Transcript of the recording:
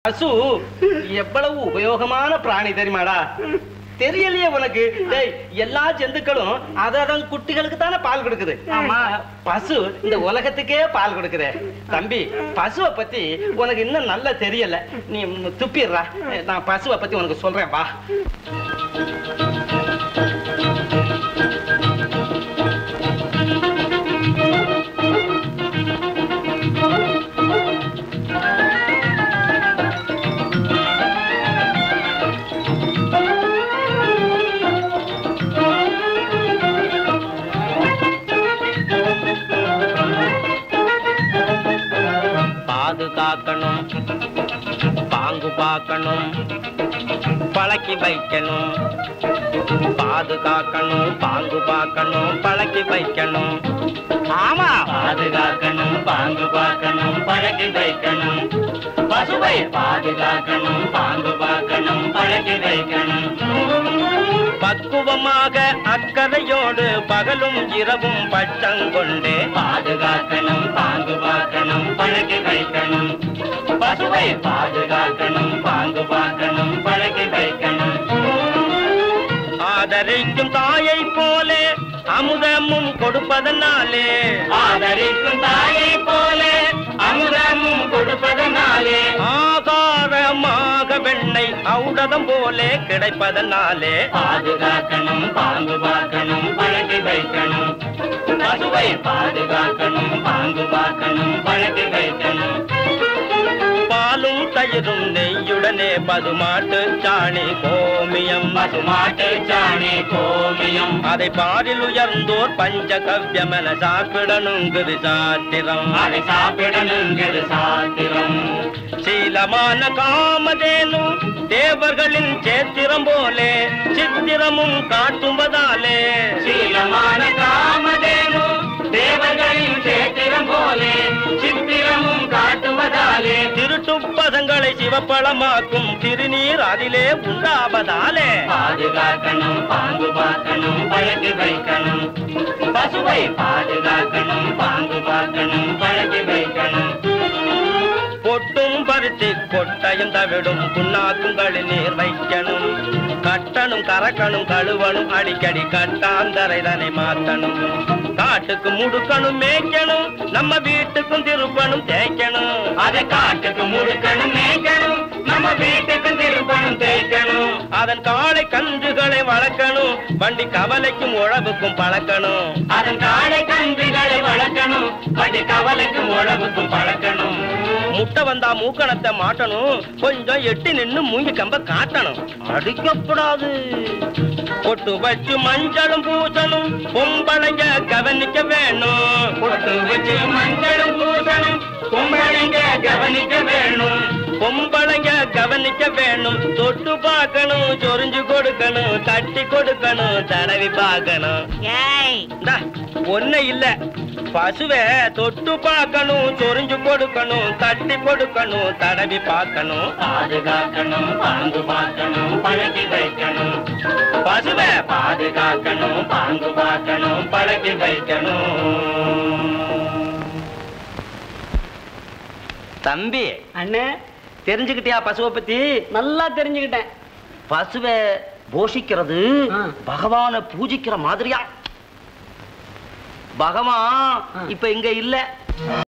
பசு எவ்வளவு உபயோகமான பிராணி தெரியுமாடா? தெரியலையே உனக்கு? எல்லா ஜந்துக்களும் அதன் குட்டிகளுக்கு தானே பால் கொடுக்குது. ஆமா, பசு இந்த உலகத்துக்கே பால் கொடுக்குது. தம்பி, பசுவை பத்தி உனக்கு இன்னும் நல்லா தெரியல. நீ துப்பிடுறா, நான் பசுவை பத்தி உனக்கு சொல்றேன் வா. பாதுகாக்கணும், பாங்கு பார்க்கணும், பழக்கி வைக்கணும். பாதுகாக்கணும், பாங்கு பார்க்கணும், பழக்கி வைக்கணும். ஆமா, பாதுகாக்கணும், பாங்கு பார்க்கணும், பழக்கி வைக்கணும். பசுவை பாதுகாக்கணும், பாங்கு பார்க்கணும், பழக்கி வைக்கணும். பக்குவமாக அக்கறையோடு பகலும் இரவும் பட்டங்கொண்டு பாதுகாக்கணும், பாங்கு பார்க்கணும், பழக்கி வைக்கணும். பசுவை பாதுகாக்கணும், பாங்கு பார்க்கணும், பழக்கி வைக்கணும். ஆதரிக்கும் தாயை போலே அமுதமும் கொடுப்பதனாலே, ஆதரிக்கும் தாயை போலே அமுதமும் கொடுப்பதனாலே, ஆகாரமாக வெண்ணை ஔடதம் போலே கிடைப்பதனாலே பாதுகாக்கணும், பாங்கு பார்க்கணும், பழக்கி வைக்கணும். பசுவை பாதுகாக்கணும், பாங்கு பார்க்கணும், பழக்கி வைக்கணும். பாலும் தயிரும் நெய்யுடனே பசுமாட்டு சாணி கோமியம், பசுமாட்டு சாணி கோமியம், அதை பாரில் உயர்ந்தோர் பஞ்சகவ்யமென சாப்பிடணுங்குது சாத்திரம். அதை சாப்பிடணுங்கிறது சாத்திரம். சீலமான காமதேனு தேவர்களின் சேத்திரம் போலே சித்திரமும் காட்டுவதாலே, சீலமான காமதேனு தேவர்களின் சேத்திரம் போலே சித்திரமும் காட்டுவதாலே, திருட்டு பதங்களை சிவப்பளமாக்கும் திருநீர் அதிலே உண்டாவதாலே, பாதுகாக்கணும், பாங்கு பார்க்கணும், பழக்கி வைக்கணும். பசுவை பாதுகாக்கணும், பாங்கு பார்க்கணும், பழக்கி வைக்கணும். பொட்டும் பருத்தி கொட்டையும் தவிடும் புண்ணாக்குங்களில் நீர் வைக்கணும். கட்டணும், கறக்கணும், கழுவணும், அடிக்கடி கட்டாந்தரைதனை மாத்தணும். காட்டுக்கு முடுக்கணும், மேய்க்கணும், நம்ம வீட்டுக்கும் திருப்பணும், தேய்க்கணும். அதை காட்டுக்கு முடுக்கணும், மேய்க்கணும், நம்ம வீட்டுக்கு திருப்பணும், தேய்க்கணும். அதன் காளை கன்றுகளை வளர்க்கணும், வண்டி கவலைக்கும் உழவுக்கும் பழக்கணும். அதன் காடை கன்றுகளை வளர்க்கணும், வண்டி கவலைக்கும் உழவுக்கும் பழக்கணும். முட்டை வந்தா மூக்கணத்தை மாட்டணும், கொஞ்சம் எட்டி நின்னு மூங்கி கம்ப காட்டணும். அடிக்கப்படாது. பொட்டு வச்சு மஞ்சளும் பூசணும், பொம்பளைங்க கவனிக்க வேணும். பொட்டு வச்சு மஞ்சளும் பூசணும், பொம்பளைங்க கவனிக்க வேணும். பொம்பளைங்க கவனிக்க வேணும். தொட்டு பார்க்கணும், சொரிஞ்சு கொடுக்கணும், தட்டி கொடுக்கணும், தடவி பார்க்கணும். ஒண்ணு இல்ல, பசுவை தொட்டு பார்க்கணும், சொரிஞ்சு கொடுக்கணும், தட்டி கொடுக்கணும், தடவி பார்க்கணும். பாதுகாக்கணும், பாங்கு பார்க்கணும், பழக்கி வைக்கணும். பசுவை பாதுகாக்கணும், பாங்கு பார்க்கணும், பழக்கி வைக்கணும். தம்பி, அண்ணே, தெரிஞ்சுக்கிட்டியா பசுவை பத்தி? நல்லா தெரிஞ்சுக்கிட்டேன். பசுவை போஷிக்கிறது பகவானை பூஜிக்கிற மாதிரியா? பகவான் இப்ப இங்க இல்ல.